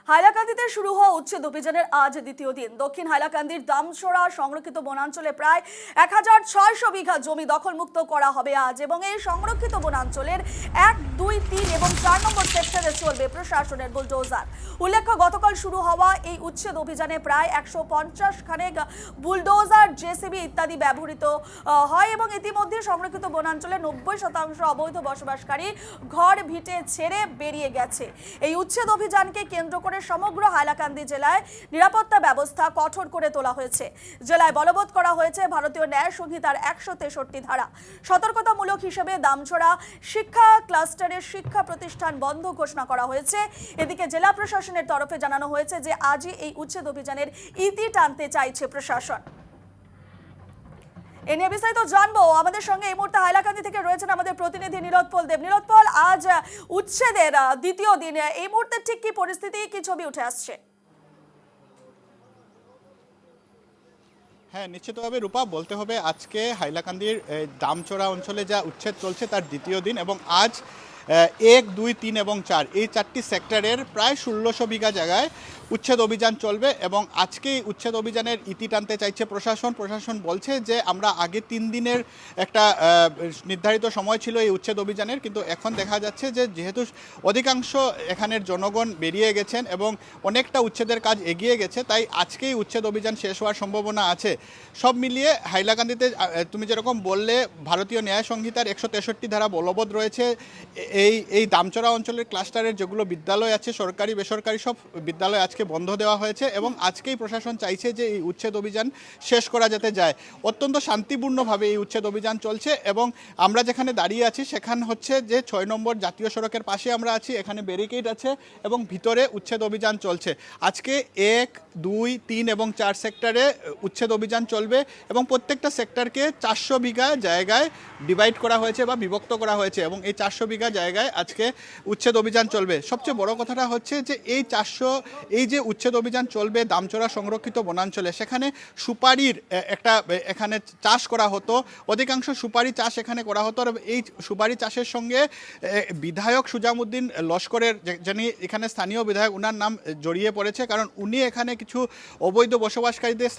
হাইলাকান্দিতে শুরু হওয়া উচ্ছেদ অভিযানের আজ দ্বিতীয় দিন। দক্ষিণ হাইলাকান্দির দামছড়া সংরক্ষিত বনাঞ্চলে প্রায় ১৬০০ বিঘা জমি দখলমুক্ত করা হবে আজ, এবং এই সংরক্ষিত বনাঞ্চলের ১, ২, ৩ এবং ৪ নম্বর সেক্টরে চলবে প্রশাসনের বুলডোজার। উল্লেখ্য, গতকাল শুরু হওয়া এই উচ্ছেদ অভিযানে প্রায় ১৫০ খানেক বুলডোজার, জেসিবি ইত্যাদি ব্যবহৃত হয় এবং ইতিমধ্যে সংরক্ষিত বনাঞ্চলে ৯০% অবৈধ বসবাসকারী ঘর ভিটে ছেড়ে বেরিয়ে গেছে। এই উচ্ছেদ অভিযানকে কেন্দ্র করে সমগ্র হাইলাকান্দি জেলায় নিরাপত্তা ব্যবস্থা কঠোর করে তোলা হয়েছে। জেলায় বলবৎ করা হয়েছে ভারতীয় ন্যায় সংহিতার ১৬৩ ধারা। সতর্কতামূলক হিসেবে দামছড়া শিক্ষা ক্লাস্টারের শিক্ষা প্রতিষ্ঠান বন্ধ ঘোষণা করা হয়েছে। এদিকে জেলা প্রশাসনের তরফে জানানো হয়েছে যে আজই এই উচ্ছেদ অভিযানের ইতি টানতে চাইছে প্রশাসন। এ নিয়ে বিস্তারিত জানবো। আমাদের সঙ্গে এই মুহূর্তে হাইলাকান্দি থেকে রয়েছেন আমাদের প্রতিনিধি নীলোৎপল দেব। নীলোৎপল, আজ উচ্ছেদের দ্বিতীয় দিনে এই মুহূর্তে ঠিক কি পরিস্থিতি, কি ছবি উঠে আসছে? হ্যাঁ, নিশ্চিতভাবে রূপা, বলতে হবে আজকে হাইলাকান্দির দামচড়া অঞ্চলে যা উচ্ছেদ চলছে তার দ্বিতীয় দিন, এবং আজ ১, ২, ৩ এবং ৪ এই ৪টি সেক্টরের প্রায় ১৬০০ বিঘা জায়গায় উচ্ছেদ অভিযান চলবে, এবং আজকে উচ্ছেদ অভিযানের ইতি টানতে চাইছে প্রশাসন বলছে যে আমরা আগে ৩ দিনের একটা নির্ধারিত সময় ছিল এই উচ্ছেদ অভিযানের, কিন্তু এখন দেখা যাচ্ছে যে যেহেতু অধিকাংশ এখানের জনগণ বেরিয়ে গেছেন এবং অনেকটা উচ্ছেদের কাজ এগিয়ে গেছে, তাই আজকেই উচ্ছেদ অভিযান শেষ হওয়ার সম্ভাবনা আছে। সব মিলিয়ে হাইলাকান্দিতে তুমি যেরকম বললে, ভারতীয় ন্যায় সংহিতার ১৬৩ ধারা বলবৎ রয়েছে। এই দামচড়া অঞ্চলের ক্লাস্টারের যেগুলো বিদ্যালয় আছে, সরকারি বেসরকারি সব বিদ্যালয় আজকে বন্ধ দেওয়া হয়েছে, এবং আজকেই প্রশাসন চাইছে যে এই উচ্ছেদ অভিযান শেষ করা যেতে যায়। অত্যন্ত শান্তিপূর্ণভাবে এই উচ্ছেদ অভিযান চলছে, এবং আমরা যেখানে দাঁড়িয়ে আছি সেখান হচ্ছে যে ৬ নম্বর জাতীয় সড়কের পাশে আমরা আছি। এখানে ব্যারিকেড আছে এবং ভিতরে উচ্ছেদ অভিযান চলছে। আজকে ১, ২, ৩ এবং ৪ সেক্টরে উচ্ছেদ অভিযান চলবে, এবং প্রত্যেকটা সেক্টরকে ৪০০ বিঘা জায়গায় ডিভাইড করা হয়েছে বা বিভক্ত করা হয়েছে, এবং এই ৪০০ বিঘা জায়গায় আজকে উচ্ছেদ অভিযান চলবে। সবচেয়ে বড় কথাটা হচ্ছে যে এই যে উচ্ছেদ অভিযান চলবে দামচড়া সংরক্ষিত বনাঞ্চলে, সেখানে সুপারির একটা এখানে চাষ করা হতো, অধিকাংশ সুপারি চাষ এখানে করা হতো। আর এই সুপারি চাষের সঙ্গে বিধায়ক সুজামউদ্দিন লস্করের, যিনি এখানে স্থানীয় বিধায়ক, ওনার নাম জড়িয়ে পড়েছে, কারণ উনি এখানে কিছু অবৈধ বসবাসকারীদের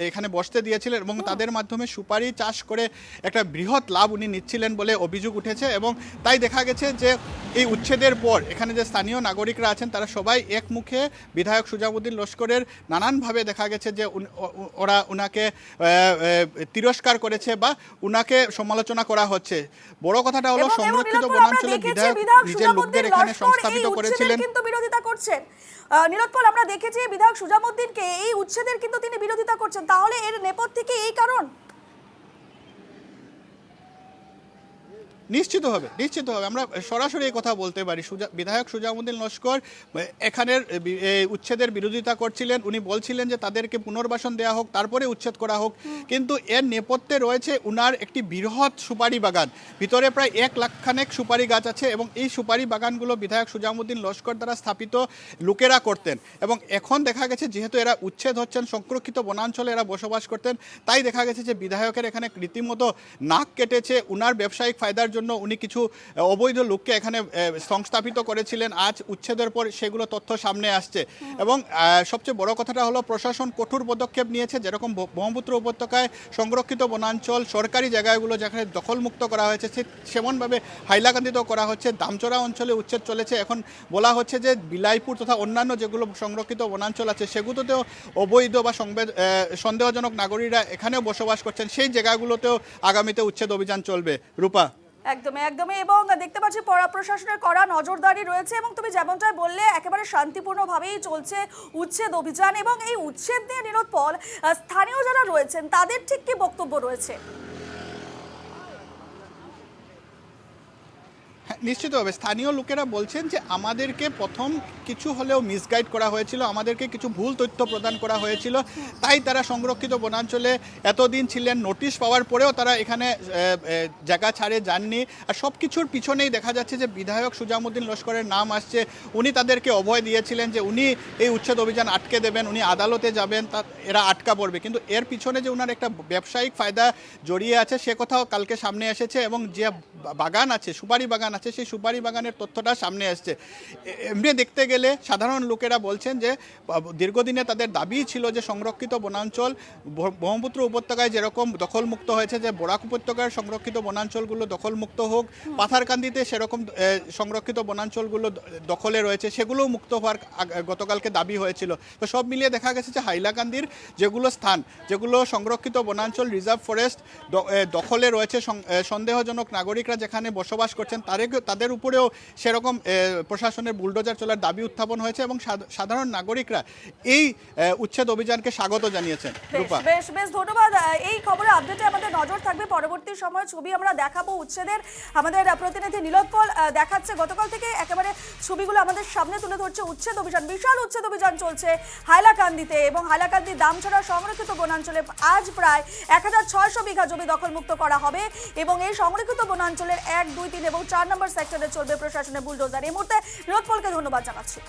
এখানে বসতে দিয়েছিলেন এবং তাদের মাধ্যমে সুপারি চাষ করে একটা বৃহৎ লাভ উনি নিচ্ছিলেন বলে অভিযোগ উঠেছে। এবং তাই দেখা গেছে যে এই উচ্ছেদের পর এখানে যে স্থানীয় নাগরিকরা আছেন তারা সবাই এক মুখে বিধায়ক সুজামউদ্দিন লস্করের নানানভাবে দেখা গেছে যে ওরা উনাকে তিরস্কার করেছে বা উনাকে সমালোচনা করা হচ্ছে। বড় কথাটা হলো সংরক্ষিত বনাঞ্চলে বিধায়ক নিজের লোকদের এখানে সংস্থাপিত করেছিলেন, কিন্তু বিরোধিতা করছেন। নীলোৎপল, আমরা দেখেছি বিধায়ক সুজামউদ্দিনকে এই উচ্ছেদের কিন্তু তিনি বিরোধিতা করছেন, তাহলে এর নেপথ্যে কি এই কারণ? নিশ্চিতভাবে আমরা সরাসরি এই কথা বলতে পারি। বিধায়ক সুজামউদ্দিন লস্কর এখানের উচ্ছেদের বিরোধিতা করছিলেন। উনি বলছিলেন যে তাদেরকে পুনর্বাসন দেওয়া হোক, তারপরে উচ্ছেদ করা হোক, কিন্তু এর নেপথ্যে রয়েছে উনার একটি বৃহৎ সুপারি বাগান। ভিতরে প্রায় ১ লাখ খানেক সুপারি গাছ আছে, এবং এই সুপারি বাগানগুলো বিধায়ক সুজামউদ্দিন লস্কর দ্বারা স্থাপিত লোকেরা করতেন, এবং এখন দেখা গেছে যেহেতু এরা উচ্ছেদ হচ্ছেন, সংরক্ষিত বনাঞ্চলে এরা বসবাস করতেন, তাই দেখা গেছে যে বিধায়কের এখানে রীতিমতো নাক কেটেছে। উনার ব্যবসায়িক ফায়দার জন্য উনি কিছু অবৈধ লোককে এখানে সংস্থাপিত করেছিলেন। আজ উচ্ছেদের পর সেগুলো তথ্য সামনে আসছে, এবং সবচেয়ে বড় কথাটা হলো প্রশাসন কঠোর পদক্ষেপ নিয়েছে। যেরকম ব্রহ্মপুত্র উপত্যকায় সংরক্ষিত বনাঞ্চল সরকারি জায়গাগুলো যেখানে দখলমুক্ত করা হয়েছে, সেমনভাবে হাইলাকান্দিতেও করা হচ্ছে। দামচড়া অঞ্চলে উচ্ছেদ চলেছে। এখন বলা হচ্ছে যে বিলাইপুর তথা অন্যান্য যেগুলো সংরক্ষিত বনাঞ্চল আছে সেগুলোতেও অবৈধ বা সন্দেহজনক নাগরিকরা এখানেও বসবাস করছেন, সেই জায়গাগুলোতেও আগামীতে উচ্ছেদ অভিযান চলবে। রূপা, একদমই, এবং দেখতে পাচ্ছি প্রশাসনের কড়া নজরদারি রয়েছে, এবং তুমি যেমনটাই বললে একেবারে শান্তিপূর্ণভাবেই চলছে উচ্ছেদ অভিযান। এবং এই উচ্ছেদ নিয়ে নীলোৎপল, স্থানীয় যারা রয়েছেন তাদের ঠিক কি বক্তব্য রয়েছে? নিশ্চিতভাবে স্থানীয় লোকেরা বলছেন যে আমাদেরকে প্রথম কিছু হলেও মিসগাইড করা হয়েছিল, আমাদেরকে কিছু ভুল তথ্য প্রদান করা হয়েছিল, তাই তারা সংরক্ষিত বনাঞ্চলে এতদিন ছিলেন। নোটিশ পাওয়ার পরেও তারা এখানে জায়গা ছাড়ে যাননি। আর সব কিছুর পিছনেই দেখা যাচ্ছে যে বিধায়ক সুজামউদ্দিন লস্করের নাম আসছে। উনি তাদেরকে অভয় দিয়েছিলেন যে উনি এই উচ্ছেদ অভিযান আটকে দেবেন, উনি আদালতে যাবেন, এরা আটকা পড়বে, কিন্তু এর পিছনে যে উনার একটা ব্যবসায়িক ফায়দা জড়িয়ে আছে সে কথাও কালকে সামনে এসেছে। এবং যে বাগান আছে, সুপারি বাগান আছে, সেই সুপারি বাগানের তথ্যটা সামনে আসছে। এমনি দেখতে গেলে সাধারণ লোকেরা বলছেন যে দীর্ঘদিনে তাদের দাবি ছিল যে সংরক্ষিত বনাঞ্চল ব্রহ্মপুত্র উপত্যকায় যেরকম দখলমুক্ত হয়েছে, যে বরাক উপত্যকার সংরক্ষিত বনাঞ্চলগুলো দখলমুক্ত হোক, পাথারকান্দিতে সেরকম সংরক্ষিত বনাঞ্চলগুলো দখলে রয়েছে, সেগুলোও মুক্ত হওয়ার গতকালকে দাবি হয়েছিল। তো সব মিলিয়ে দেখা গেছে যে হাইলাকান্দির যেগুলো স্থান, যেগুলো সংরক্ষিত বনাঞ্চল রিজার্ভ ফরেস্ট দখলে রয়েছে, সন্দেহজনক নাগরিকরা যেখানে বসবাস করছেন তাদের উপরেও সেরকম প্রশাসনের বুলডোজার চলার দাবি উত্থাপন হয়েছে এবং সাধারণ নাগরিকরা এই উচ্ছেদ অভিযানকে স্বাগত জানিয়েছেন। রূপা, বেশ বেশ ধন্যবাদ। এই খবরের আপডেটে আমাদের নজর থাকবে। পরবর্তী সময় ছবি আমরা দেখাবো উচ্ছেদের। আমাদের প্রতিনিধি নীলোৎপল দেখাচ্ছে গতকাল থেকে একেবারে ছবিগুলো আমাদের সামনে তুলে ধরছে। উচ্ছেদ অভিযান, বিশাল উচ্ছেদ অভিযান চলছে হাইলাকান্দিতে এবং হাইলাকান্দি দামছড়া সংরক্ষিত বনাঞ্চলে আজ প্রায় 1600 বিঘা জমি দখলমুক্ত করা হবে এবং এই সংরক্ষিত বনাঞ্চলের 1, 2, 3 এবং 4 নম্বর সেক্টরে চলবে প্রশাসনের বুলডোজার। এই মুহূর্তে নীলোৎপলকে ধন্যবাদ জানাচ্ছি।